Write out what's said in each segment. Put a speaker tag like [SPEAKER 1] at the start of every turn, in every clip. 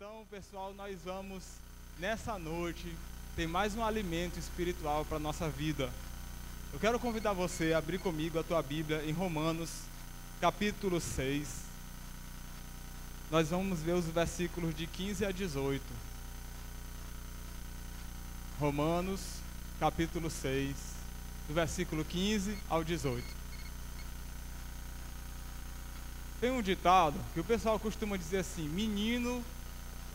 [SPEAKER 1] Então, pessoal, nós vamos, nessa noite, ter mais um alimento espiritual para a nossa vida. Eu quero convidar você a abrir comigo a tua Bíblia em Romanos, capítulo 6. Nós vamos ver os versículos de 15 a 18. Romanos, capítulo 6, do versículo 15 ao 18. Tem um ditado que o pessoal costuma dizer assim: menino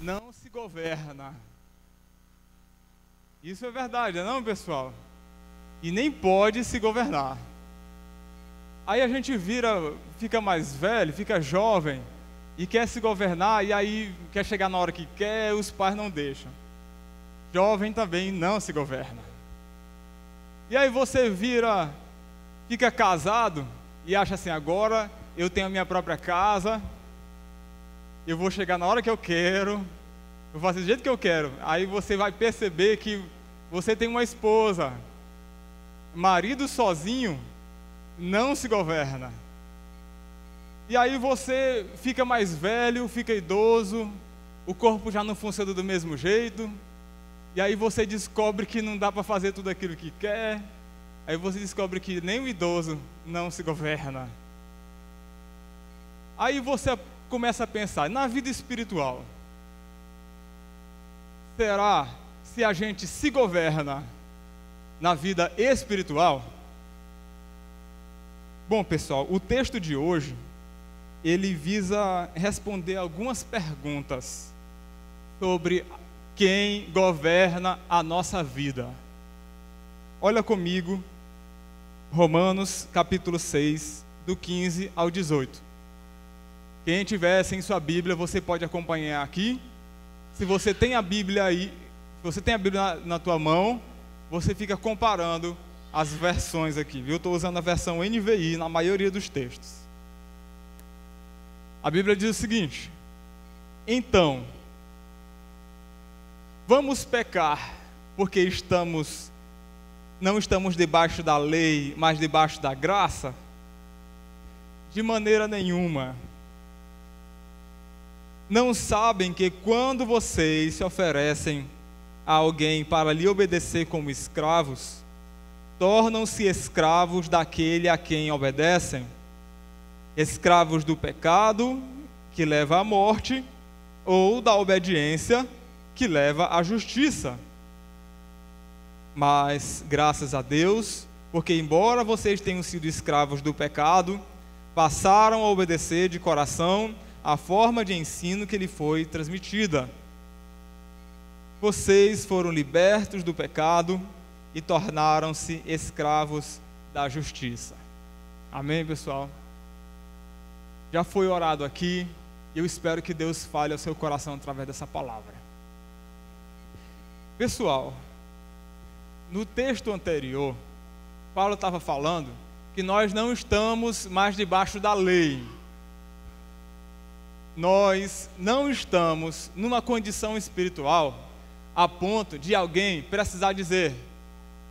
[SPEAKER 1] não se governa. Isso é verdade, não, pessoal? E nem pode se governar. Aí a gente fica mais velho, fica jovem e quer se governar, e aí quer chegar na hora que quer, os pais não deixam. Jovem também não se governa. E aí você fica casado e acha assim: agora eu tenho a minha própria casa, eu vou chegar na hora que eu quero, eu vou fazer do jeito que eu quero. Aí você vai perceber que você tem uma esposa. Marido sozinho não se governa. E aí você fica mais velho, fica idoso, o corpo já não funciona do mesmo jeito, e aí você descobre que não dá para fazer tudo aquilo que quer, aí você descobre que nem o idoso não se governa. Aí você começa a pensar, na vida espiritual, será se a gente se governa na vida espiritual? Bom, pessoal, o texto de hoje, ele visa responder algumas perguntas sobre quem governa a nossa vida. Olha comigo, Romanos capítulo 6, do 15 ao 18. Quem tiver sem sua Bíblia, você pode acompanhar aqui. Se você tem a Bíblia aí, se você tem a Bíblia na tua mão, você fica comparando as versões aqui, viu? Eu estou usando a versão NVI na maioria dos textos. A Bíblia diz o seguinte: então, vamos pecar porque não estamos debaixo da lei, mas debaixo da graça? De maneira nenhuma. Não sabem que quando vocês se oferecem a alguém para lhe obedecer como escravos, tornam-se escravos daquele a quem obedecem? Escravos do pecado, que leva à morte, ou da obediência, que leva à justiça. Mas, graças a Deus, porque embora vocês tenham sido escravos do pecado, passaram a obedecer de coração a forma de ensino que lhe foi transmitida. Vocês foram libertos do pecado e tornaram-se escravos da justiça. Amém, pessoal? Já foi orado aqui, e eu espero que Deus fale ao seu coração através dessa palavra. Pessoal, no texto anterior, Paulo estava falando que nós não estamos mais debaixo da lei. Nós não estamos numa condição espiritual a ponto de alguém precisar dizer: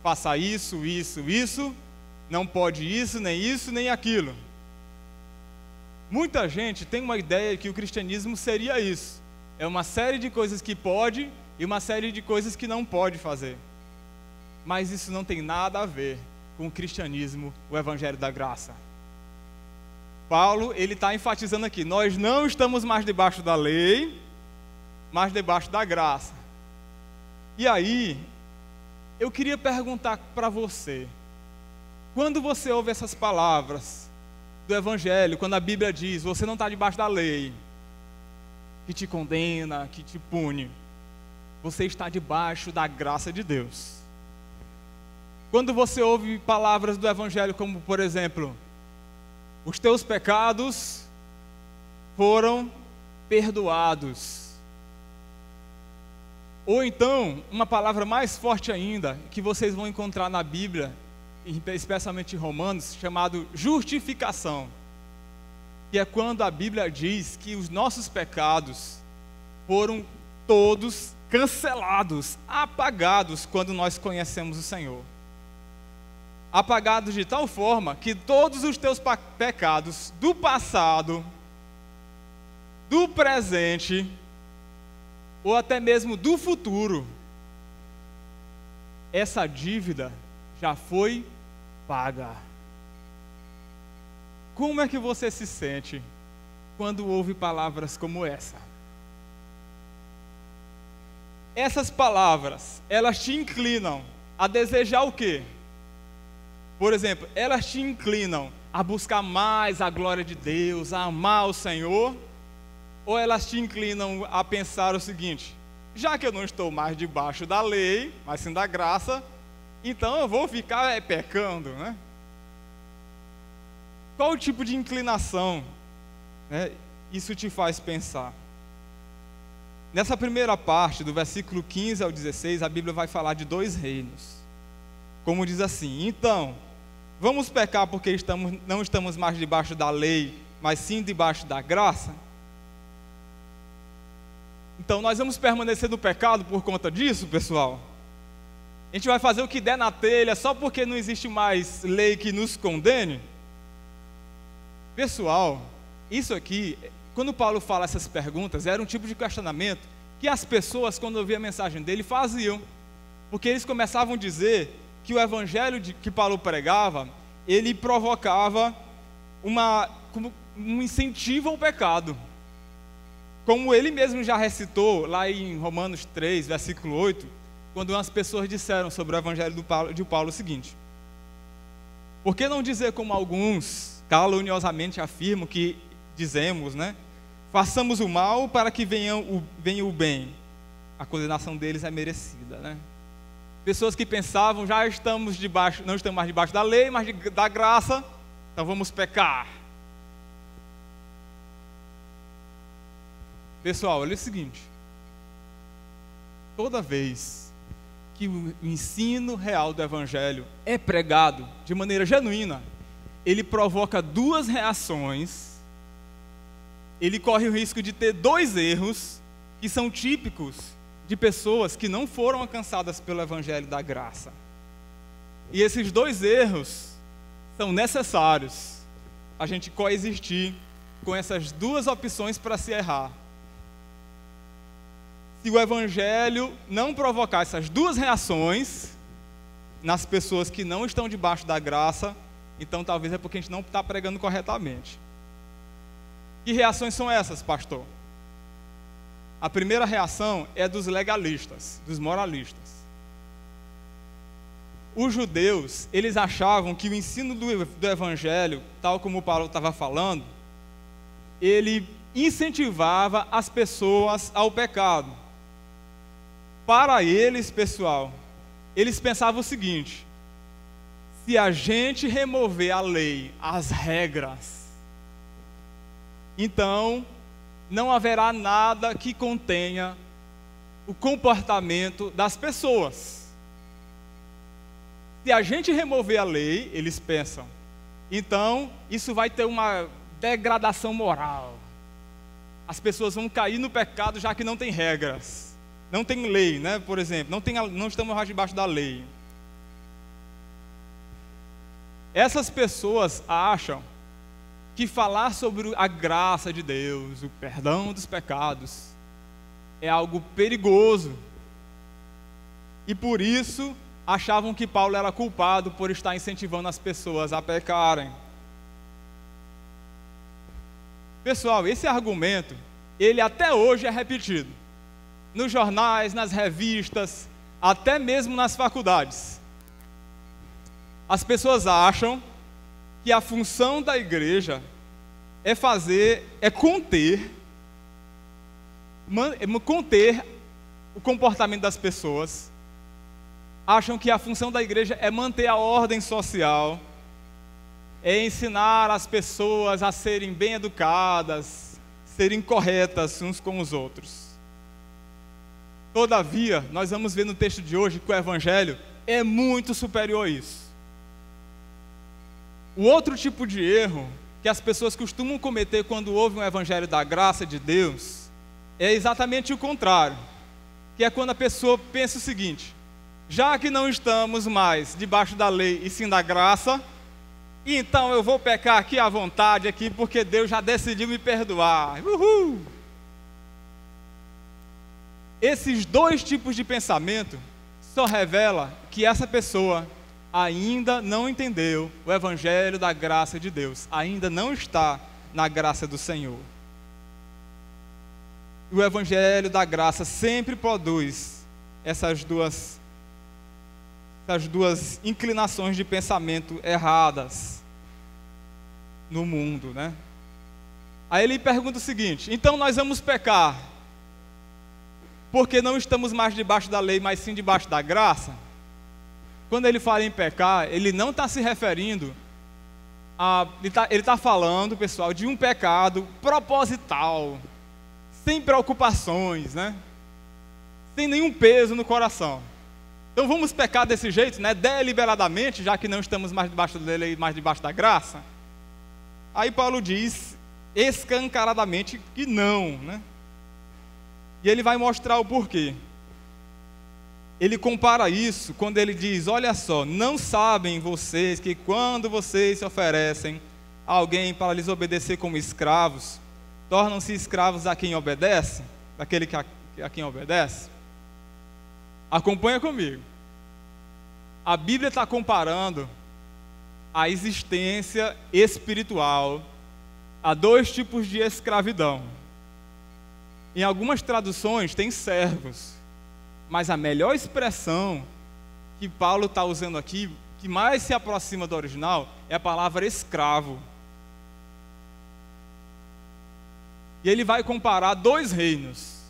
[SPEAKER 1] faça isso, isso, isso, não pode isso, nem aquilo. Muita gente tem uma ideia que o cristianismo seria isso: é uma série de coisas que pode e uma série de coisas que não pode fazer. Mas isso não tem nada a ver com o cristianismo, o evangelho da graça. Paulo, ele está enfatizando aqui: nós não estamos mais debaixo da lei, mas debaixo da graça. E aí, eu queria perguntar para você, quando você ouve essas palavras do evangelho, quando a Bíblia diz: você não está debaixo da lei, que te condena, que te pune, você está debaixo da graça de Deus. Quando você ouve palavras do evangelho como, por exemplo, os teus pecados foram perdoados. Ou então, uma palavra mais forte ainda, que vocês vão encontrar na Bíblia, especialmente em Romanos, chamado justificação. Que é quando a Bíblia diz que os nossos pecados foram todos cancelados, apagados quando nós conhecemos o Senhor. Apagados de tal forma que todos os teus pecados do passado, do presente ou até mesmo do futuro, essa dívida já foi paga. Como é que você se sente quando ouve palavras como essa? Essas palavras, elas te inclinam a desejar o quê? Por exemplo, elas te inclinam a buscar mais a glória de Deus, a amar o Senhor, ou elas te inclinam a pensar o seguinte: já que eu não estou mais debaixo da lei, mas sim da graça, então eu vou ficar pecando, né? Qual o tipo de inclinação, né, isso te faz pensar? Nessa primeira parte, do versículo 15 ao 16, a Bíblia vai falar de 2 reinos. Como diz assim: então, vamos pecar porque não estamos mais debaixo da lei, mas sim debaixo da graça? Então, nós vamos permanecer no pecado por conta disso, pessoal? A gente vai fazer o que der na telha só porque não existe mais lei que nos condene? Pessoal, isso aqui, quando Paulo fala essas perguntas, era um tipo de questionamento que as pessoas, quando ouviam a mensagem dele, faziam. Porque eles começavam a dizer que o evangelho que Paulo pregava, ele provocava um incentivo ao pecado. Como ele mesmo já recitou lá em Romanos 3, versículo 8, quando umas pessoas disseram sobre o evangelho de Paulo o seguinte: por que não dizer como alguns caluniosamente afirmam que dizemos, né? Façamos o mal para que venha o bem. A condenação deles é merecida, né? Pessoas que pensavam, não estamos mais debaixo da lei, mas da graça, então vamos pecar. Pessoal, olha o seguinte: toda vez que o ensino real do Evangelho é pregado de maneira genuína, ele provoca 2 reações, ele corre o risco de ter 2 erros que são típicos de pessoas que não foram alcançadas pelo Evangelho da graça. E esses 2 erros são necessários a gente coexistir com essas 2 opções para se errar. Se o Evangelho não provocar essas 2 reações nas pessoas que não estão debaixo da graça, então talvez é porque a gente não está pregando corretamente. Que reações são essas, pastor? A primeira reação é dos legalistas, dos moralistas. Os judeus, eles achavam que o ensino do Evangelho, tal como o Paulo estava falando, ele incentivava as pessoas ao pecado. Para eles, pessoal, eles pensavam o seguinte: se a gente remover a lei, as regras, então não haverá nada que contenha o comportamento das pessoas. Se a gente remover a lei, eles pensam, então isso vai ter uma degradação moral. As pessoas vão cair no pecado já que não tem regras. Não tem lei, né? Por exemplo, não estamos mais debaixo da lei. Essas pessoas acham que falar sobre a graça de Deus, o perdão dos pecados, é algo perigoso. E por isso achavam que Paulo era culpado por estar incentivando as pessoas a pecarem. Pessoal, esse argumento, ele até hoje é repetido nos jornais, nas revistas, até mesmo nas faculdades. As pessoas acham que a função da igreja é conter o comportamento das pessoas. Acham que a função da igreja é manter a ordem social, é ensinar as pessoas a serem bem educadas, serem corretas uns com os outros. Todavia, nós vamos ver no texto de hoje que o Evangelho é muito superior a isso. O outro tipo de erro que as pessoas costumam cometer quando ouvem o Evangelho da graça de Deus é exatamente o contrário, que é quando a pessoa pensa o seguinte: já que não estamos mais debaixo da lei e sim da graça, então eu vou pecar aqui à vontade aqui porque Deus já decidiu me perdoar. Uhul! Esses dois tipos de pensamento só revela que essa pessoa ainda não entendeu o evangelho da graça de Deus, ainda não está na graça do Senhor. O evangelho da graça sempre produz essas duas inclinações de pensamento erradas no mundo, né? Aí ele pergunta o seguinte: então nós vamos pecar porque não estamos mais debaixo da lei, mas sim debaixo da graça? Quando ele fala em pecar, ele não está se referindo ele está falando, pessoal, de um pecado proposital, sem preocupações, né? Sem nenhum peso no coração. Então vamos pecar desse jeito, né? Deliberadamente, já que não estamos mais debaixo da lei, mais debaixo da graça. Aí Paulo diz escancaradamente que não, né? E ele vai mostrar o porquê. Ele compara isso quando ele diz: olha só, não sabem vocês que quando vocês se oferecem a alguém para lhes obedecer como escravos, tornam-se escravos a quem obedece? Daquele a quem obedece? Acompanha comigo. A Bíblia está comparando a existência espiritual a dois tipos de escravidão. Em algumas traduções tem servos, mas a melhor expressão que Paulo está usando aqui, que mais se aproxima do original, é a palavra escravo. E ele vai comparar dois reinos.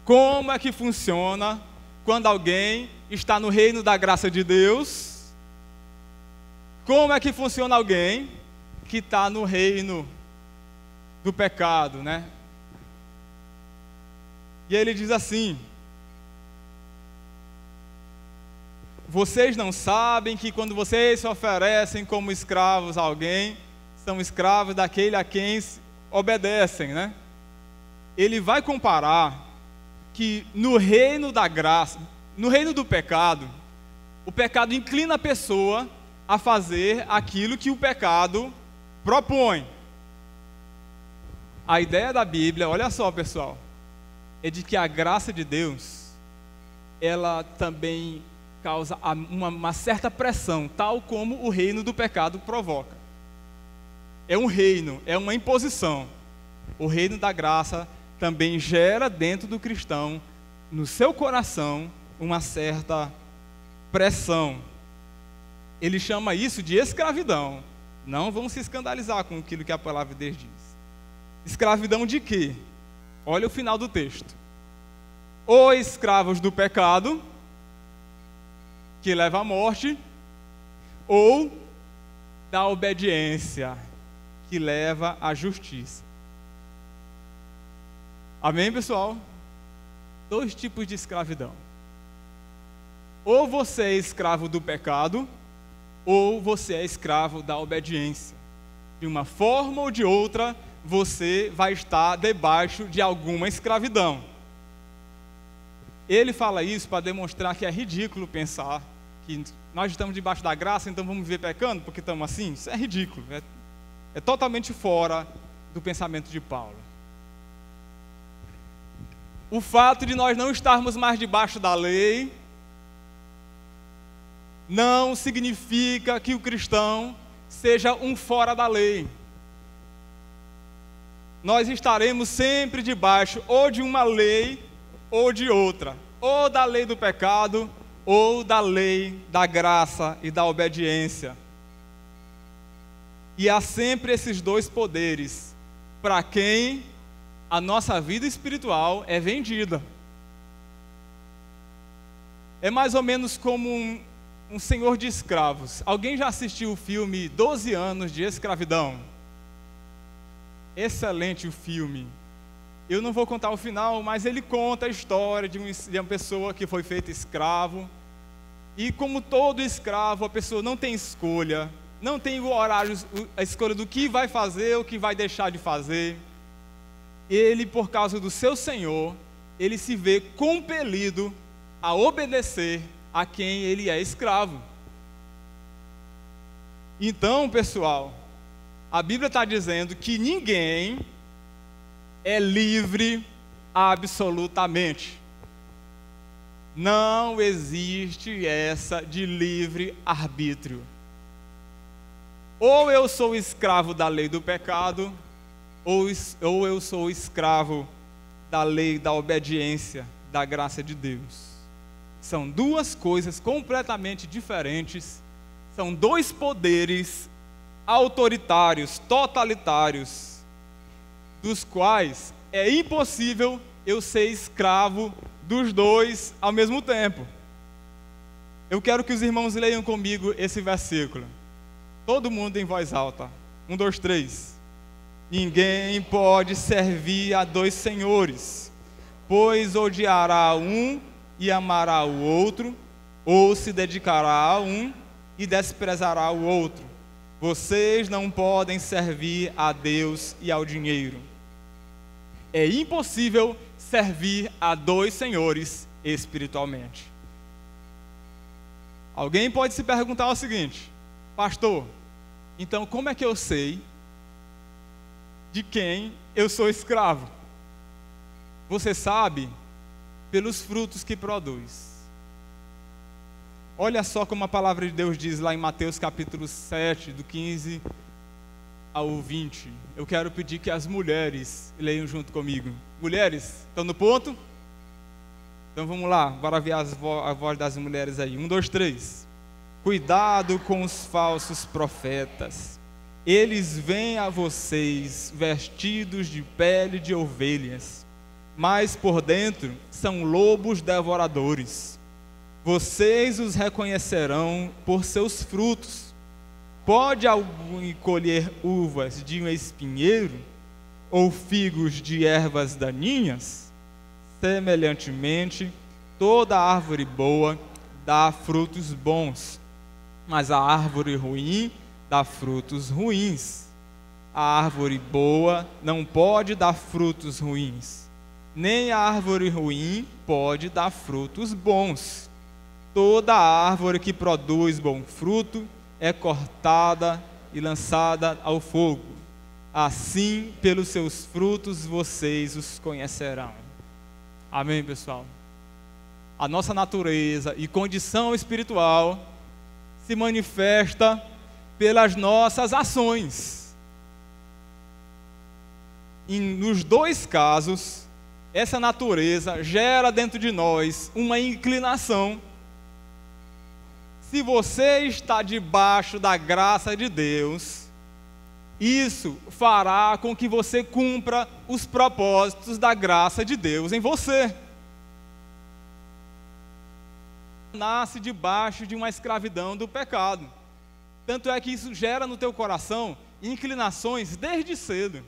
[SPEAKER 1] Como é que funciona quando alguém está no reino da graça de Deus? Como é que funciona alguém que está no reino do pecado, né? E ele diz assim: vocês não sabem que quando vocês se oferecem como escravos a alguém, são escravos daquele a quem obedecem, né? Ele vai comparar que no reino da graça, no reino do pecado, o pecado inclina a pessoa a fazer aquilo que o pecado propõe. A ideia da Bíblia, olha só, pessoal, é de que a graça de Deus, ela também causa uma certa pressão, tal como o reino do pecado provoca. É um reino, é uma imposição. O reino da graça também gera dentro do cristão, no seu coração, uma certa pressão. Ele chama isso de escravidão. Não vamos se escandalizar com aquilo que a palavra de Deus diz. Escravidão de quê? Olha o final do texto. Ou escravos do pecado, que leva à morte, ou da obediência, que leva à justiça. Amém, pessoal? Dois tipos de escravidão. Ou você é escravo do pecado, ou você é escravo da obediência. De uma forma ou de outra, você vai estar debaixo de alguma escravidão. Ele fala isso para demonstrar que é ridículo pensar que nós estamos debaixo da graça, então vamos viver pecando porque estamos assim. Isso é ridículo, é totalmente fora do pensamento de Paulo. O fato de nós não estarmos mais debaixo da lei não significa que o cristão seja um fora da lei. Nós estaremos sempre debaixo ou de uma lei ou de outra, ou da lei do pecado ou da lei da graça e da obediência. E há sempre esses dois poderes para quem a nossa vida espiritual é vendida. É mais ou menos como um senhor de escravos. Alguém já assistiu o filme 12 anos de escravidão? Excelente o filme. Eu não vou contar o final, mas ele conta a história de uma pessoa que foi feita escravo. E como todo escravo, a pessoa não tem escolha, não tem o horário, a escolha do que vai fazer, o que vai deixar de fazer. Ele, por causa do seu senhor, ele se vê compelido a obedecer a quem ele é escravo. Então, pessoal, a Bíblia está dizendo que ninguém é livre absolutamente. Não existe essa de livre arbítrio. Ou eu sou escravo da lei do pecado, ou eu sou escravo da lei da obediência, da graça de Deus. São duas coisas completamente diferentes, são dois poderes autoritários, totalitários, dos quais é impossível eu ser escravo dos dois ao mesmo tempo. Eu quero que os irmãos leiam comigo esse versículo. Todo mundo em voz alta. 1, 2, 3. Ninguém pode servir a dois senhores, pois odiará um e amará o outro, ou se dedicará a um e desprezará o outro. Vocês não podem servir a Deus e ao dinheiro. É impossível servir a dois senhores espiritualmente. Alguém pode se perguntar o seguinte: pastor, então como é que eu sei de quem eu sou escravo? Você sabe pelos frutos que produz. Olha só como a palavra de Deus diz lá em Mateus capítulo 7, do 15 ao 20. Eu quero pedir que as mulheres leiam junto comigo. Mulheres, estão no ponto? Então vamos lá, bora ver a voz das mulheres aí. 1, 2, 3. Cuidado com os falsos profetas. Eles vêm a vocês vestidos de pele de ovelhas, mas por dentro são lobos devoradores. Vocês os reconhecerão por seus frutos. Pode alguém colher uvas de um espinheiro ou figos de ervas daninhas? Semelhantemente, toda árvore boa dá frutos bons, mas a árvore ruim dá frutos ruins. A árvore boa não pode dar frutos ruins, nem a árvore ruim pode dar frutos bons. Toda árvore que produz bom fruto é cortada e lançada ao fogo. Assim, pelos seus frutos, vocês os conhecerão. Amém, pessoal? A nossa natureza e condição espiritual se manifesta pelas nossas ações. Nos dois casos, essa natureza gera dentro de nós uma inclinação. Se você está debaixo da graça de Deus, isso fará com que você cumpra os propósitos da graça de Deus em você. Nasce debaixo de uma escravidão do pecado. Tanto é que isso gera no teu coração inclinações desde cedo.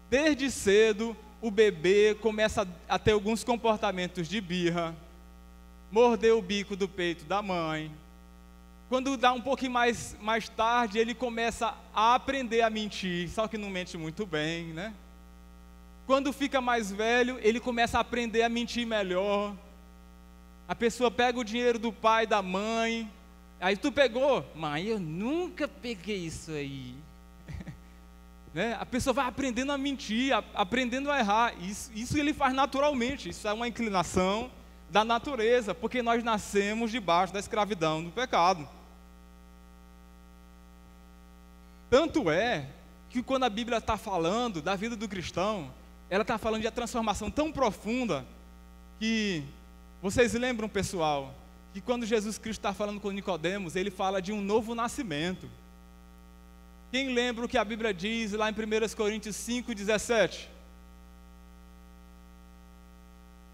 [SPEAKER 1] Desde cedo, o bebê começa a ter alguns comportamentos de birra, morder o bico do peito da mãe. Quando dá um pouquinho mais tarde, ele começa a aprender a mentir, só que não mente muito bem, né? Quando fica mais velho, ele começa a aprender a mentir melhor. A pessoa pega o dinheiro do pai, da mãe. Aí tu pegou? Mãe, eu nunca peguei isso aí. Né? A pessoa vai aprendendo a mentir, aprendendo a errar. Isso ele faz naturalmente, isso é uma inclinação da natureza, porque nós nascemos debaixo da escravidão do pecado. Tanto é que quando a Bíblia está falando da vida do cristão, ela está falando de uma transformação tão profunda que, vocês lembram, pessoal, que quando Jesus Cristo está falando com Nicodemos, ele fala de um novo nascimento. Quem lembra o que a Bíblia diz lá em 1 Coríntios 5:17?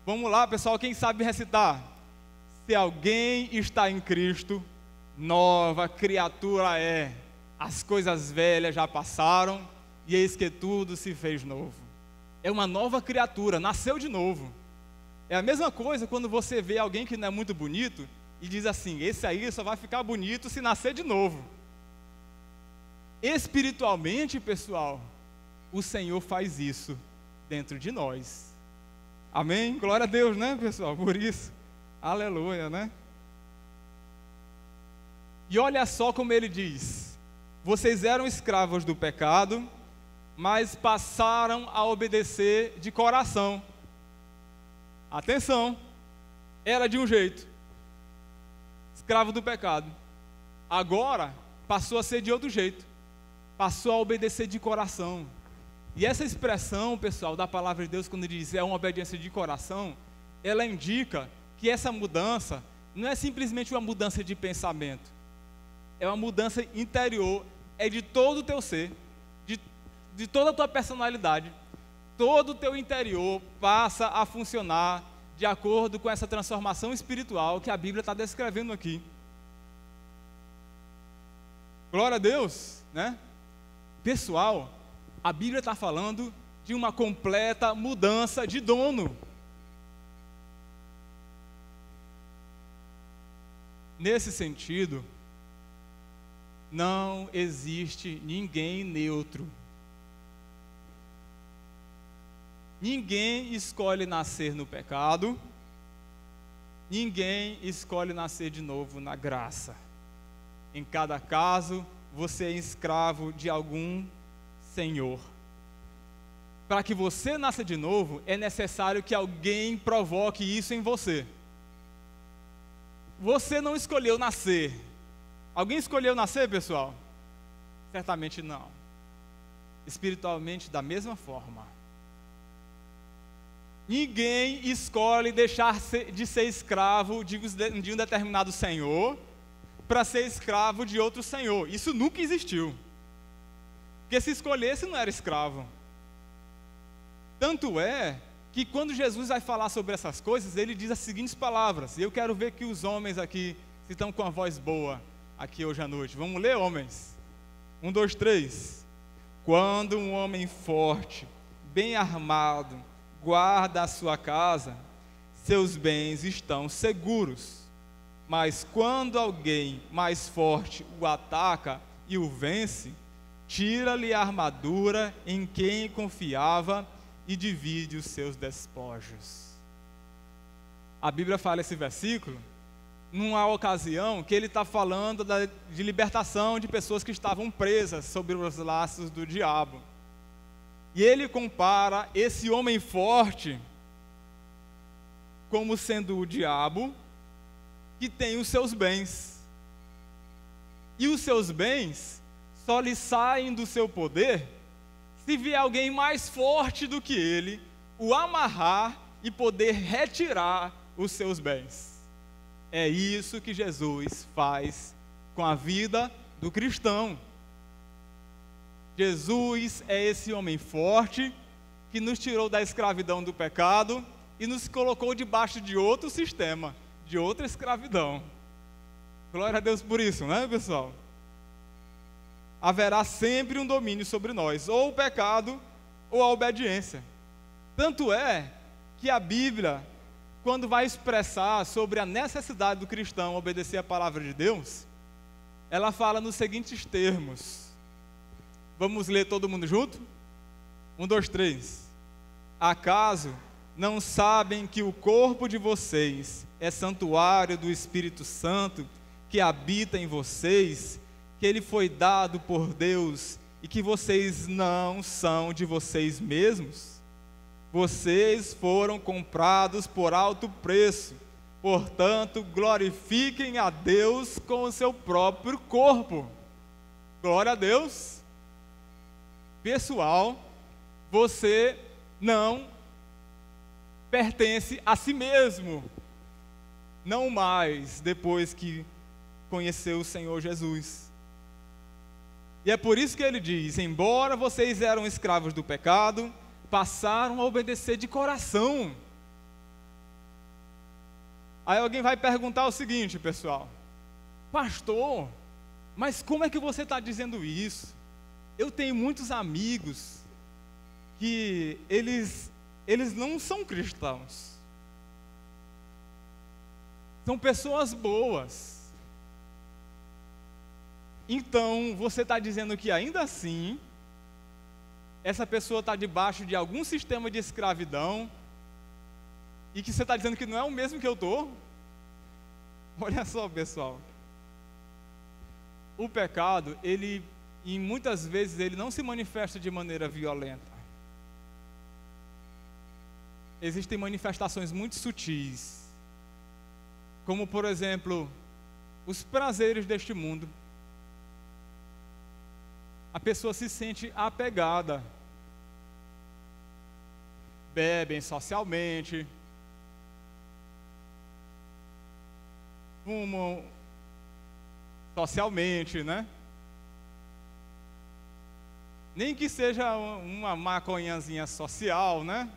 [SPEAKER 1] Vamos lá, pessoal, quem sabe recitar? Se alguém está em Cristo, nova criatura é. As coisas velhas já passaram, e eis que tudo se fez novo. É uma nova criatura, nasceu de novo. É a mesma coisa quando você vê alguém que não é muito bonito, e diz assim, esse aí só vai ficar bonito se nascer de novo. Espiritualmente, pessoal, o Senhor faz isso dentro de nós. Amém? Glória a Deus, né, pessoal? Por isso. Aleluia, né? E olha só como ele diz: vocês eram escravos do pecado, mas passaram a obedecer de coração. Atenção! era de um jeito, escravo do pecado. Agora passou a ser de outro jeito, passou a obedecer de coração. E essa expressão, pessoal, da palavra de Deus, quando diz é uma obediência de coração, ela indica que essa mudança não é simplesmente uma mudança de pensamento, é uma mudança interior, é de todo o teu ser, de toda a tua personalidade. Todo o teu interior passa a funcionar de acordo com essa transformação espiritual que a Bíblia está descrevendo aqui. Glória a Deus, né? Pessoal, a Bíblia está falando de uma completa mudança de dono. Nesse sentido, não existe ninguém neutro. Ninguém escolhe nascer no pecado, ninguém escolhe nascer de novo na graça. Em cada caso, você é escravo de algum senhor. Para que você nasça de novo, é necessário que alguém provoque isso em você. Você não escolheu nascer. Alguém escolheu nascer, pessoal? Certamente não. Espiritualmente, da mesma forma. Ninguém escolhe deixar de ser escravo de um determinado senhor para ser escravo de outro senhor. Isso nunca existiu. Porque se escolhesse, não era escravo. Tanto é que quando Jesus vai falar sobre essas coisas, ele diz as seguintes palavras. E eu quero ver que os homens aqui, se estão com a voz boa aqui hoje à noite. Vamos ler, homens? 1, 2, 3. Quando um homem forte, bem armado, guarda a sua casa, seus bens estão seguros. Mas quando alguém mais forte o ataca e o vence, tira-lhe a armadura em quem confiava e divide os seus despojos. A Bíblia fala esse versículo numa ocasião que ele está falando de libertação de pessoas que estavam presas sob os laços do diabo. E ele compara esse homem forte como sendo o diabo que tem os seus bens. E os seus bens só lhe saem do seu poder se vier alguém mais forte do que ele, o amarrar e poder retirar os seus bens. É isso que Jesus faz com a vida do cristão. Jesus é esse homem forte que nos tirou da escravidão do pecado e nos colocou debaixo de outro sistema, de outra escravidão. Glória a Deus por isso, né, pessoal? Haverá sempre um domínio sobre nós, ou o pecado ou a obediência. Tanto é que a Bíblia, quando vai expressar sobre a necessidade do cristão obedecer a palavra de Deus, ela fala nos seguintes termos. Vamos ler todo mundo junto? 1, 2, 3. Acaso não sabem que o corpo de vocês é santuário do Espírito Santo que habita em vocês, que ele foi dado por Deus e que vocês não são de vocês mesmos? Vocês foram comprados por alto preço, portanto, glorifiquem a Deus com o seu próprio corpo. Glória a Deus. Pessoal, você não pertence a si mesmo, não mais depois que conheceu o Senhor Jesus. E é por isso que ele diz: embora vocês eram escravos do pecado, passaram a obedecer de coração. Aí alguém vai perguntar o seguinte, pessoal: pastor, mas como é que você está dizendo isso? Eu tenho muitos amigos que eles não são cristãos. São pessoas boas. Então, você está dizendo que ainda assim, essa pessoa está debaixo de algum sistema de escravidão e que você está dizendo que não é o mesmo que eu estou? Olha só, pessoal. O pecado, e muitas vezes ele não se manifesta de maneira violenta. Existem manifestações muito sutis. como por exemplo, os prazeres deste mundo. A pessoa se sente apegada. Bebem socialmente, fumam socialmente, né? Nem que seja uma maconhazinha social, né?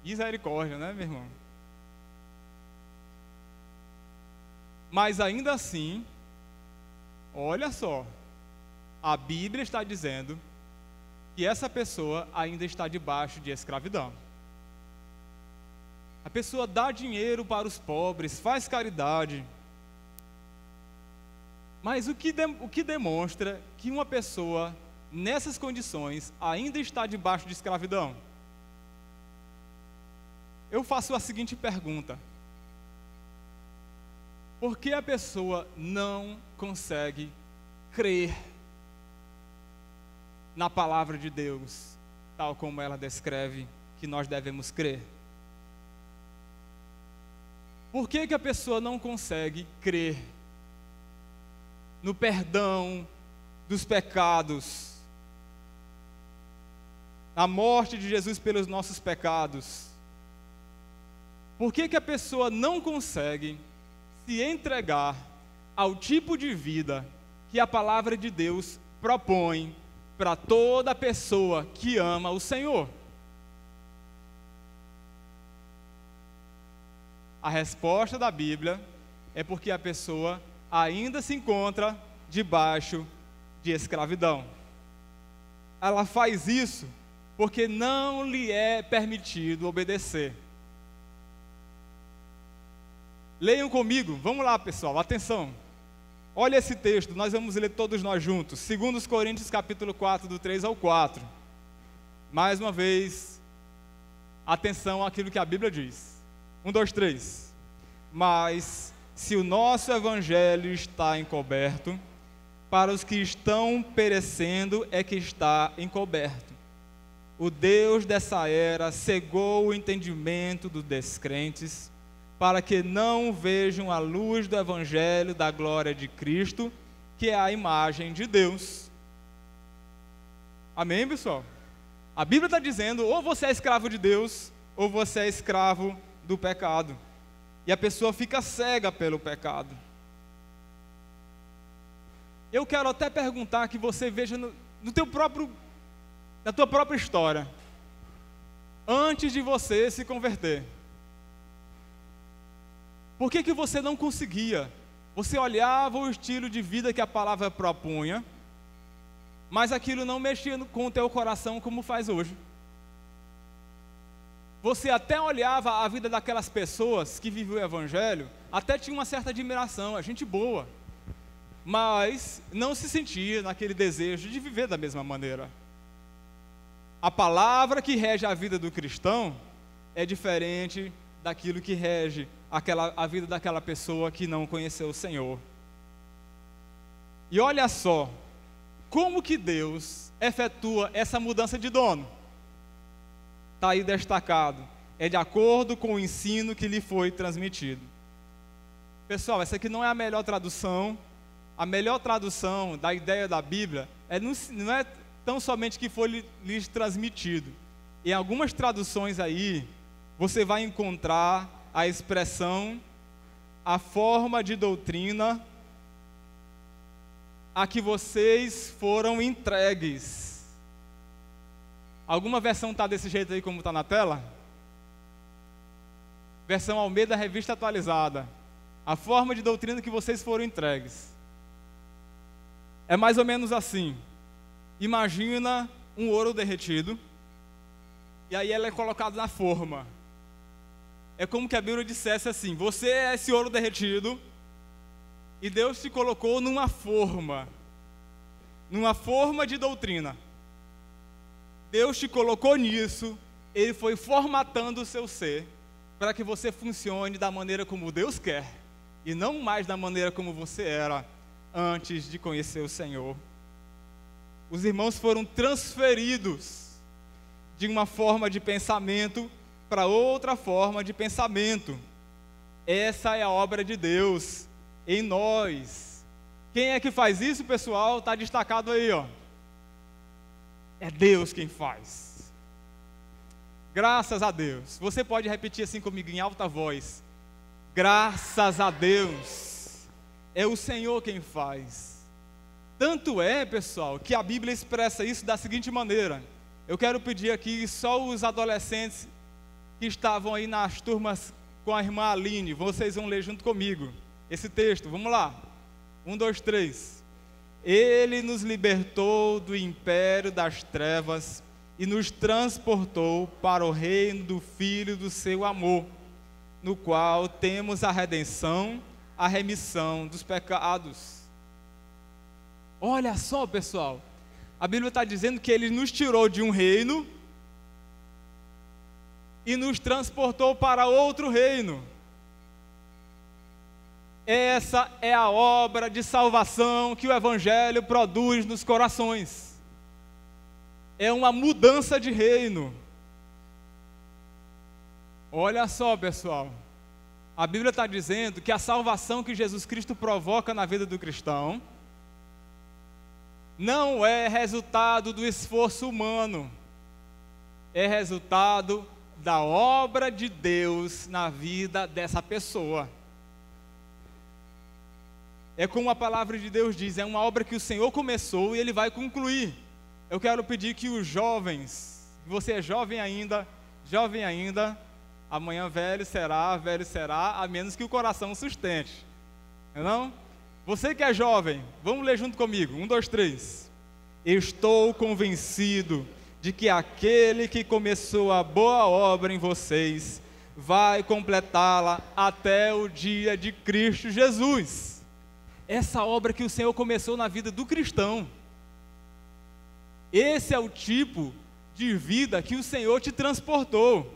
[SPEAKER 1] Misericórdia, né, meu irmão? Mas ainda assim, olha só, a Bíblia está dizendo que essa pessoa ainda está debaixo de escravidão. A pessoa dá dinheiro para os pobres, faz caridade, mas o que demonstra que uma pessoa nessas condições ainda está debaixo de escravidão? Eu faço a seguinte pergunta: por que a pessoa não consegue crer na palavra de Deus, tal como ela descreve que nós devemos crer? Por que a pessoa não consegue crer no perdão dos pecados, na morte de Jesus pelos nossos pecados? Por que a pessoa não consegue se entregar ao tipo de vida que a palavra de Deus propõe para toda pessoa que ama o Senhor? A resposta da Bíblia é porque a pessoa ainda se encontra debaixo de escravidão. Ela faz isso porque não lhe é permitido obedecer. Leiam comigo, vamos lá, pessoal, atenção. Olha esse texto, nós vamos ler todos nós juntos. 2 Coríntios capítulo 4, do 3 ao 4. Mais uma vez, atenção àquilo que a Bíblia diz. 1, 2, 3. Mas, se o nosso evangelho está encoberto, para os que estão perecendo é que está encoberto. O Deus dessa era cegou o entendimento dos descrentes, para que não vejam a luz do evangelho da glória de Cristo, que é a imagem de Deus. Amém, pessoal? A Bíblia está dizendo, ou você é escravo de Deus, ou você é escravo do pecado. E a pessoa fica cega pelo pecado. Eu quero até perguntar que você veja na tua própria história, antes de você se converter. Por que você não conseguia? Você olhava o estilo de vida que a palavra propunha, mas aquilo não mexia com o teu coração como faz hoje. Você até olhava a vida daquelas pessoas que viviam o evangelho, até tinha uma certa admiração, é gente boa, mas não se sentia naquele desejo de viver da mesma maneira. A palavra que rege a vida do cristão é diferente daquilo que rege a vida daquela pessoa que não conheceu o Senhor. E olha só, como que Deus efetua essa mudança de dono? Está aí destacado, é de acordo com o ensino que lhe foi transmitido. Pessoal, essa aqui não é a melhor tradução. A melhor tradução da ideia da Bíblia não é tão somente que foi lhes transmitido. Em algumas traduções aí, você vai encontrar a expressão, a forma de doutrina a que vocês foram entregues. Alguma versão está desse jeito aí como está na tela? Versão Almeida, Revista Atualizada. A forma de doutrina que vocês foram entregues. É mais ou menos assim. Imagina um ouro derretido, e aí ela é colocada na forma. É como que a Bíblia dissesse assim: você é esse ouro derretido, e Deus te colocou numa forma de doutrina. Deus te colocou nisso, Ele foi formatando o seu ser, para que você funcione da maneira como Deus quer, e não mais da maneira como você era antes de conhecer o Senhor. Os irmãos foram transferidos de uma forma de pensamento para outra forma de pensamento. Essa é a obra de Deus em nós. Quem é que faz isso, pessoal? Está destacado aí, ó. É Deus quem faz. Graças a Deus. Você pode repetir assim comigo em alta voz. Graças a Deus. É o Senhor quem faz. Tanto é, pessoal, que a Bíblia expressa isso da seguinte maneira. Eu quero pedir aqui só os adolescentes que estavam aí nas turmas com a irmã Aline, vocês vão ler junto comigo esse texto. Vamos lá. 1, 2, 3. Ele nos libertou do império das trevas e nos transportou para o reino do Filho do seu amor, no qual temos a redenção, a remissão dos pecados. Olha só, pessoal, a Bíblia está dizendo que Ele nos tirou de um reino e nos transportou para outro reino. Essa é a obra de salvação que o Evangelho produz nos corações. É uma mudança de reino. Olha só, pessoal, a Bíblia está dizendo que a salvação que Jesus Cristo provoca na vida do cristão não é resultado do esforço humano, é resultado da obra de Deus na vida dessa pessoa. É como a palavra de Deus diz, é uma obra que o Senhor começou e Ele vai concluir. Eu quero pedir que os jovens, você é jovem ainda, amanhã velho será, a menos que o coração sustente. Não? Você que é jovem, vamos ler junto comigo, 1, 2, 3. Estou convencido de que aquele que começou a boa obra em vocês, vai completá-la até o dia de Cristo Jesus. Essa obra que o Senhor começou na vida do cristão. Esse é o tipo de vida que o Senhor te transportou.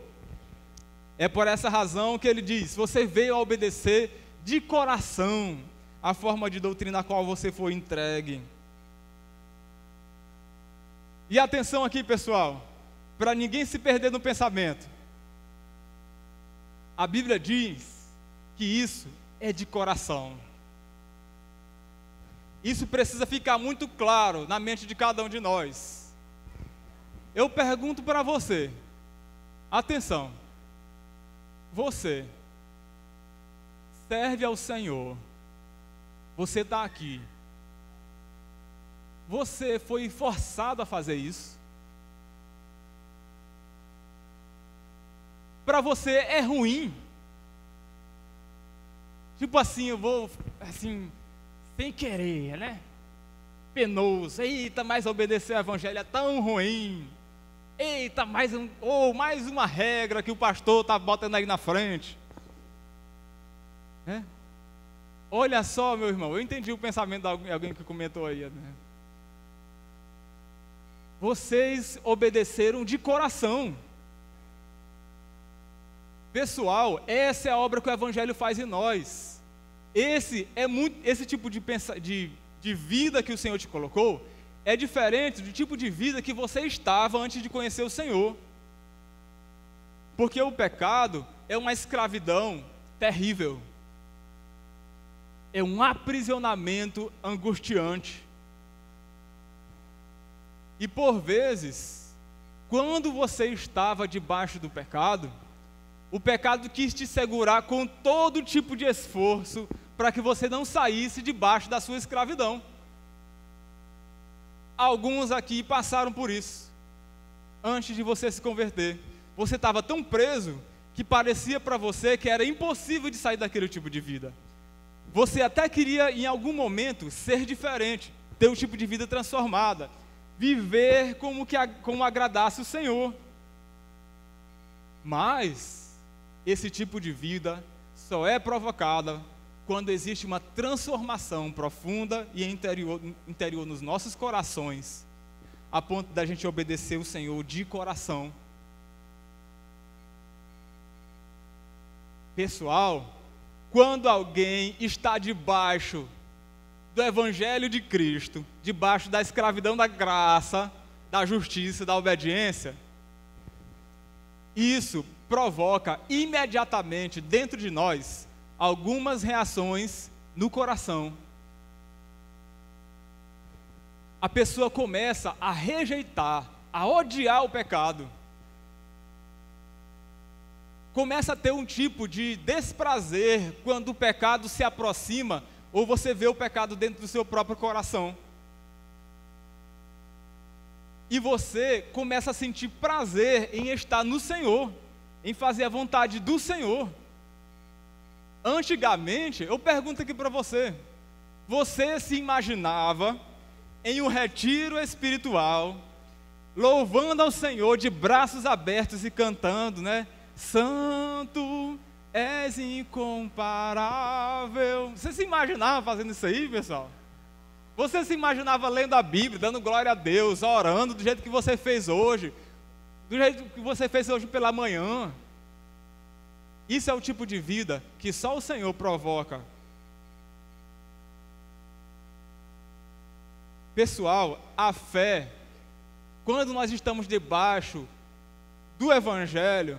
[SPEAKER 1] É por essa razão que Ele diz, você veio a obedecer de coração a forma de doutrina a qual você foi entregue. E atenção aqui, pessoal, para ninguém se perder no pensamento. A Bíblia diz que isso é de coração. Isso precisa ficar muito claro na mente de cada um de nós. Eu pergunto para você, atenção, você serve ao Senhor, você está aqui, você foi forçado a fazer isso? Para você é ruim? Tipo assim, eu vou, assim, sem querer, né? Penoso, eita, mas obedecer ao Evangelho é tão ruim. Eita, mais uma regra que o pastor está botando aí na frente. Olha só, meu irmão, eu entendi o pensamento de alguém que comentou aí, né? Vocês obedeceram de coração. Pessoal, essa é a obra que o Evangelho faz em nós. Esse tipo de vida que o Senhor te colocou é diferente do tipo de vida que você estava antes de conhecer o Senhor. Porque o pecado é uma escravidão terrível. É um aprisionamento angustiante. E por vezes, quando você estava debaixo do pecado, o pecado quis te segurar com todo tipo de esforço para que você não saísse debaixo da sua escravidão. Alguns aqui passaram por isso, antes de você se converter. Você estava tão preso que parecia para você que era impossível de sair daquele tipo de vida. Você até queria, em algum momento, ser diferente, ter um tipo de vida transformada, viver como agradasse o Senhor. Mas esse tipo de vida só é provocada quando existe uma transformação profunda e interior nos nossos corações, a ponto da gente obedecer o Senhor de coração. Pessoal, quando alguém está debaixo do Evangelho de Cristo, debaixo da escravidão da graça, da justiça, da obediência, isso provoca imediatamente dentro de nós algumas reações no coração. A pessoa começa a rejeitar, a odiar o pecado. Começa a ter um tipo de desprazer quando o pecado se aproxima ou você vê o pecado dentro do seu próprio coração. E você começa a sentir prazer em estar no Senhor, em fazer a vontade do Senhor. Antigamente, eu pergunto aqui para você, você se imaginava em um retiro espiritual, louvando ao Senhor de braços abertos e cantando, né? Santo, és incomparável. Você se imaginava fazendo isso aí, pessoal? Você se imaginava lendo a Bíblia, dando glória a Deus, orando do jeito que você fez hoje, do jeito que você fez hoje pela manhã? Isso é o tipo de vida que só o Senhor provoca. Pessoal, a fé, quando nós estamos debaixo do Evangelho,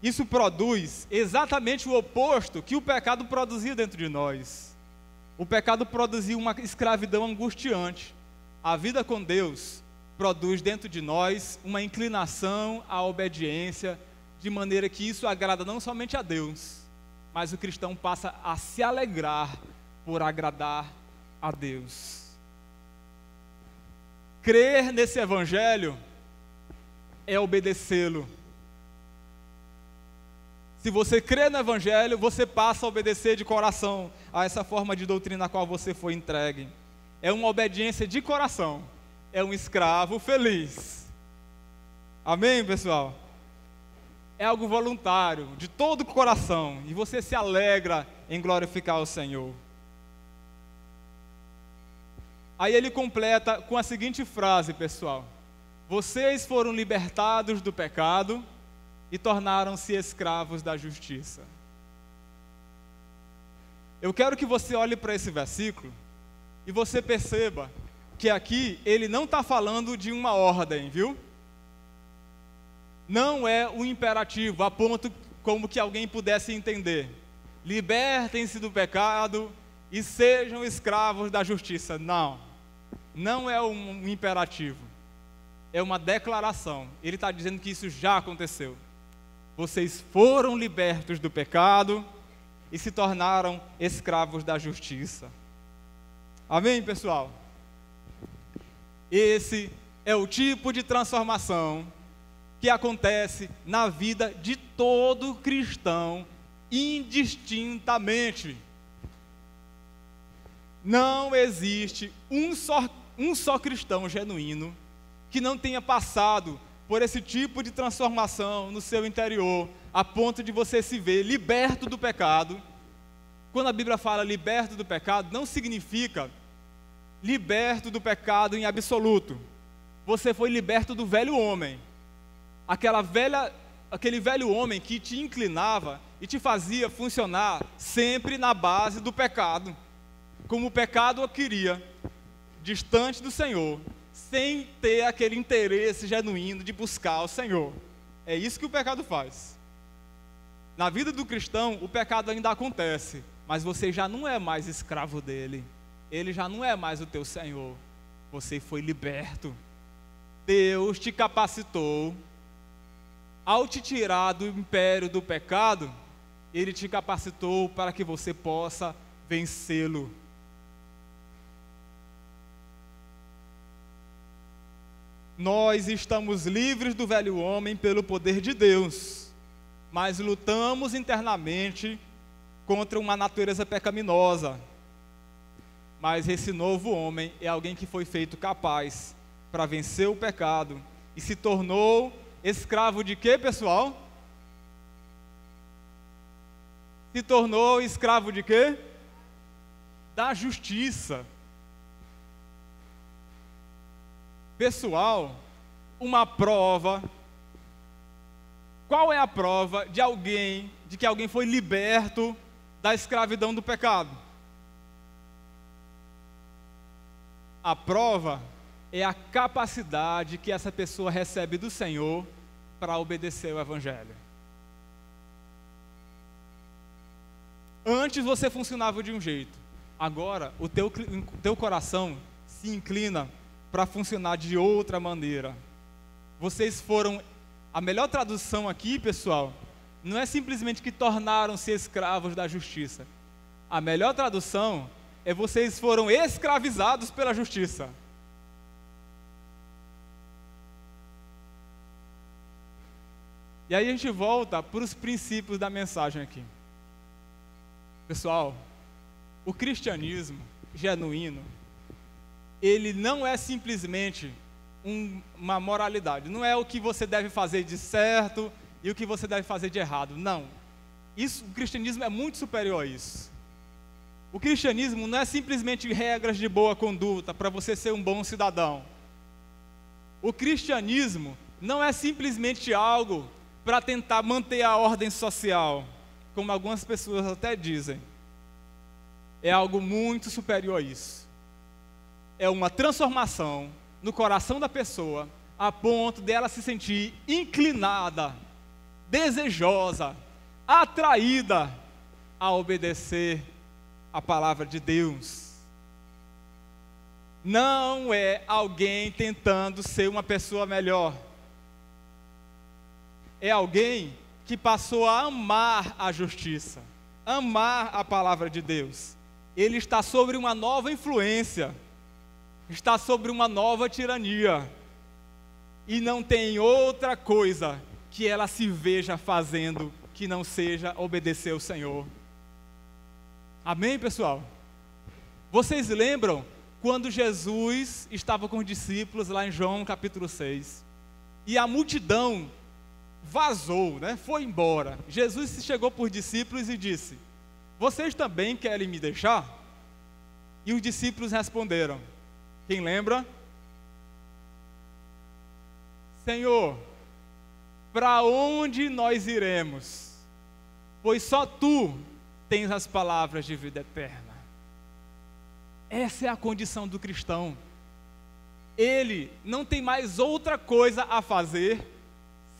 [SPEAKER 1] isso produz exatamente o oposto que o pecado produzia dentro de nós. O pecado produzia uma escravidão angustiante. A vida com Deus produz dentro de nós uma inclinação à obediência, de maneira que isso agrada não somente a Deus, mas o cristão passa a se alegrar por agradar a Deus. Crer nesse Evangelho é obedecê-lo. Se você crê no Evangelho, você passa a obedecer de coração a essa forma de doutrina a qual você foi entregue. É uma obediência de coração. É um escravo feliz. Amém, pessoal? É algo voluntário, de todo o coração. E você se alegra em glorificar o Senhor. Aí ele completa com a seguinte frase, pessoal: vocês foram libertados do pecado e tornaram-se escravos da justiça. Eu quero que você olhe para esse versículo e você perceba que aqui ele não está falando de uma ordem, viu? Não é um imperativo, a ponto como que alguém pudesse entender. Libertem-se do pecado e sejam escravos da justiça. Não, não é um imperativo, é uma declaração. Ele está dizendo que isso já aconteceu. Vocês foram libertos do pecado e se tornaram escravos da justiça. Amém, pessoal? Esse é o tipo de transformação que acontece na vida de todo cristão, indistintamente. Não existe um só cristão genuíno que não tenha passado por esse tipo de transformação no seu interior, a ponto de você se ver liberto do pecado. Quando a Bíblia fala liberto do pecado, não significa liberto do pecado em absoluto. Você foi liberto do velho homem, aquele velho homem que te inclinava e te fazia funcionar sempre na base do pecado, como o pecado o queria, distante do Senhor, sem ter aquele interesse genuíno de buscar o Senhor. É isso que o pecado faz. Na vida do cristão, o pecado ainda acontece, mas você já não é mais escravo dele. Ele já não é mais o teu Senhor. Você foi liberto. Deus te capacitou. Ao te tirar do império do pecado, Ele te capacitou para que você possa vencê-lo. Nós estamos livres do velho homem pelo poder de Deus, mas lutamos internamente contra uma natureza pecaminosa. Mas esse novo homem é alguém que foi feito capaz para vencer o pecado e se tornou escravo de quê, pessoal? Se tornou escravo de quê? Da justiça. Pessoal, uma prova. Qual é a prova de que alguém foi liberto da escravidão do pecado? A prova é a capacidade que essa pessoa recebe do Senhor para obedecer o Evangelho. Antes você funcionava de um jeito, agora o teu coração se inclina para funcionar de outra maneira. Vocês foram, a melhor tradução aqui, pessoal, não é simplesmente que tornaram-se escravos da justiça. A melhor tradução é vocês foram escravizados pela justiça. E aí a gente volta para os princípios da mensagem aqui. Pessoal, o cristianismo genuíno, ele não é simplesmente uma moralidade. Não é o que você deve fazer de certo e o que você deve fazer de errado. Não. O cristianismo é muito superior a isso. O cristianismo não é simplesmente regras de boa conduta para você ser um bom cidadão. O cristianismo não é simplesmente algo para tentar manter a ordem social, como algumas pessoas até dizem. É algo muito superior a isso. É uma transformação no coração da pessoa, a ponto dela se sentir inclinada, desejosa, atraída a obedecer a palavra de Deus. Não é alguém tentando ser uma pessoa melhor. É alguém que passou a amar a justiça, amar a palavra de Deus. Ele está sobre uma nova influência, está sobre uma nova tirania, e não tem outra coisa que ela se veja fazendo que não seja obedecer ao Senhor. Amém, pessoal? Vocês lembram quando Jesus estava com os discípulos lá em João capítulo 6, e a multidão vazou, foi embora. Jesus chegou por discípulos e disse: vocês também querem me deixar? E os discípulos responderam, quem lembra? Senhor, para onde nós iremos? Pois só tu tens as palavras de vida eterna. Essa é a condição do cristão. Ele não tem mais outra coisa a fazer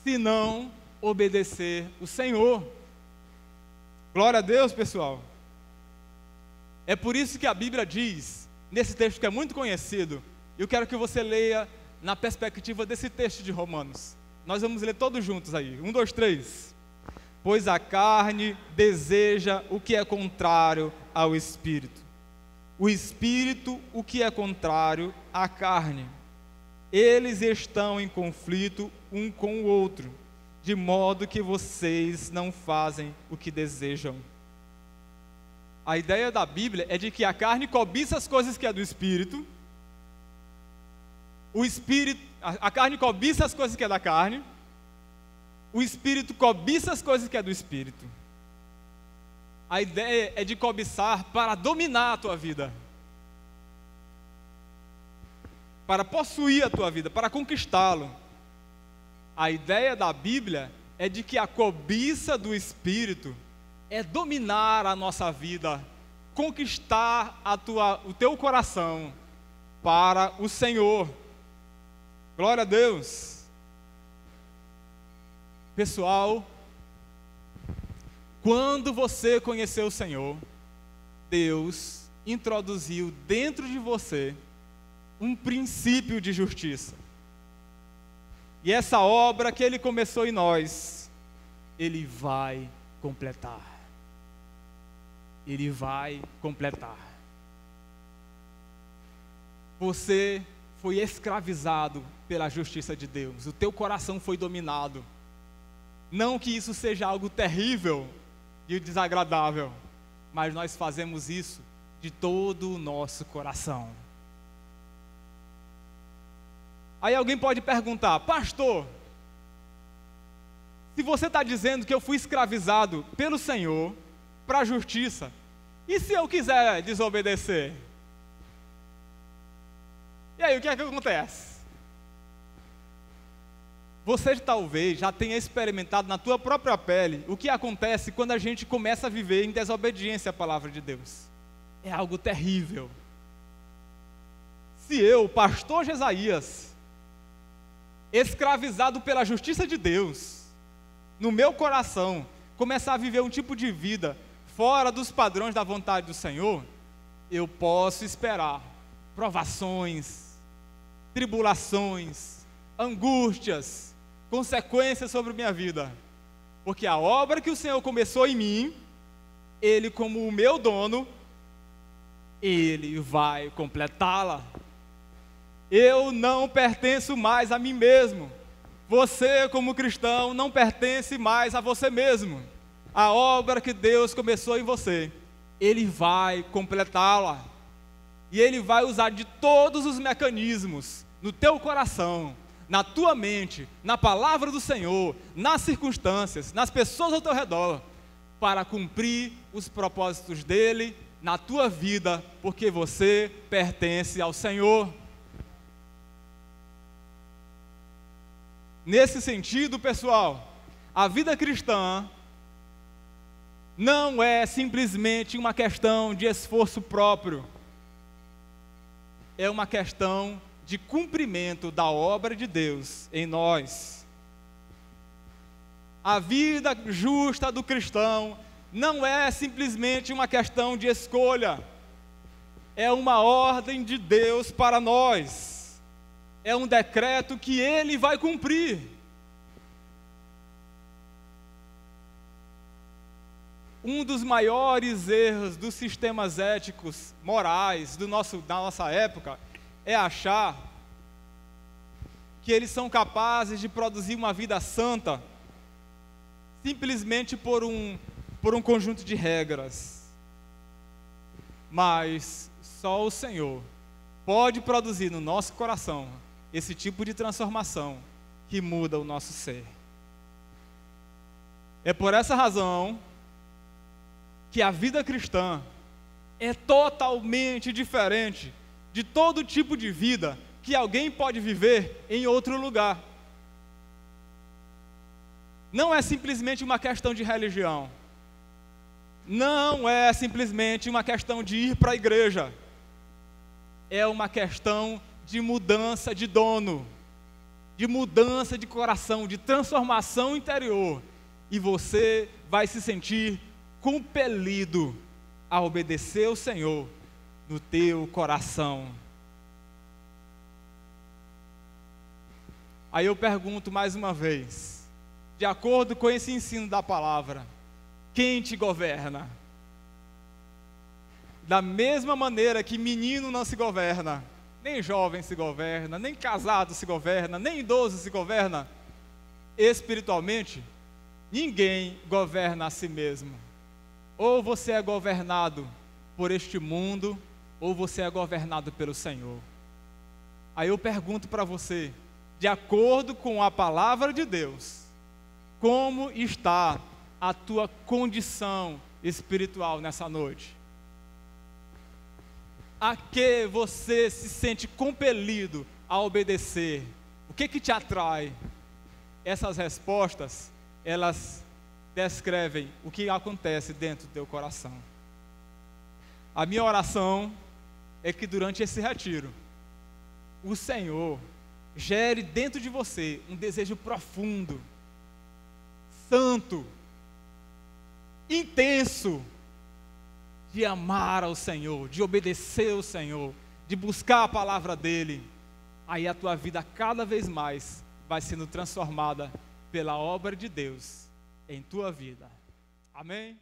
[SPEAKER 1] senão obedecer o Senhor. Glória a Deus, pessoal. É por isso que a Bíblia diz, nesse texto que é muito conhecido, eu quero que você leia na perspectiva desse texto de Romanos. Nós vamos ler todos juntos aí. 1, 2, 3. Pois a carne deseja o que é contrário ao Espírito. O Espírito o que é contrário à carne. Eles estão em conflito um com o outro, de modo que vocês não fazem o que desejam. A ideia da Bíblia é de que a carne cobiça as coisas que é do Espírito, a carne cobiça as coisas que é da carne, o Espírito cobiça as coisas que é do Espírito. A ideia é de cobiçar para dominar a tua vida, para possuir a tua vida, para conquistá-lo. A ideia da Bíblia é de que a cobiça do Espírito é dominar a nossa vida, conquistar o teu coração para o Senhor. Glória a Deus. Pessoal, quando você conheceu o Senhor, Deus introduziu dentro de você um princípio de justiça. E essa obra que Ele começou em nós, Ele vai completar. Ele vai completar. Você foi escravizado pela justiça de Deus. O teu coração foi dominado. Não que isso seja algo terrível e desagradável, mas nós fazemos isso de todo o nosso coração. Aí alguém pode perguntar: pastor, se você está dizendo que eu fui escravizado pelo Senhor para a justiça, e se eu quiser desobedecer? E aí, o que é que acontece? Você talvez já tenha experimentado na tua própria pele o que acontece quando a gente começa a viver em desobediência à palavra de Deus. É algo terrível. Se eu, pastor Jesaías, escravizado pela justiça de Deus, no meu coração, começar a viver um tipo de vida fora dos padrões da vontade do Senhor, eu posso esperar provações, tribulações, angústias, consequências sobre minha vida. Porque a obra que o Senhor começou em mim, Ele, como o meu dono, Ele vai completá-la. Eu não pertenço mais a mim mesmo. Você, como cristão, não pertence mais a você mesmo. A obra que Deus começou em você, Ele vai completá-la. E Ele vai usar de todos os mecanismos no teu coração, na tua mente, na palavra do Senhor, nas circunstâncias, nas pessoas ao teu redor, para cumprir os propósitos dEle na tua vida, porque você pertence ao Senhor. Nesse sentido, pessoal, a vida cristã não é simplesmente uma questão de esforço próprio, é uma questão de cumprimento da obra de Deus em nós. A vida justa do cristão não é simplesmente uma questão de escolha, é uma ordem de Deus para nós, é um decreto que Ele vai cumprir. Um dos maiores erros dos sistemas éticos, morais da nossa época é achar que eles são capazes de produzir uma vida santa simplesmente por um conjunto de regras. Mas só o Senhor pode produzir no nosso coração esse tipo de transformação que muda o nosso ser. É por essa razão que a vida cristã é totalmente diferente de todo tipo de vida que alguém pode viver em outro lugar. Não é simplesmente uma questão de religião. Não é simplesmente uma questão de ir para a igreja. É uma questão de mudança de dono, de mudança de coração, de transformação interior. E você vai se sentir compelido a obedecer ao Senhor no teu coração. Aí eu pergunto mais uma vez, de acordo com esse ensino da palavra, quem te governa? Da mesma maneira que menino não se governa, nem jovem se governa, nem casado se governa, nem idoso se governa, espiritualmente, ninguém governa a si mesmo. Ou você é governado por este mundo, ou você é governado pelo Senhor. Aí eu pergunto para você, de acordo com a palavra de Deus, como está a tua condição espiritual nessa noite? A que você se sente compelido a obedecer? O que te atrai? Essas respostas, elas descrevem o que acontece dentro do teu coração. A minha oração é que durante esse retiro, o Senhor gere dentro de você um desejo profundo, santo, intenso, de amar ao Senhor, de obedecer ao Senhor, de buscar a palavra dEle. Aí a tua vida cada vez mais vai sendo transformada pela obra de Deus em tua vida. Amém?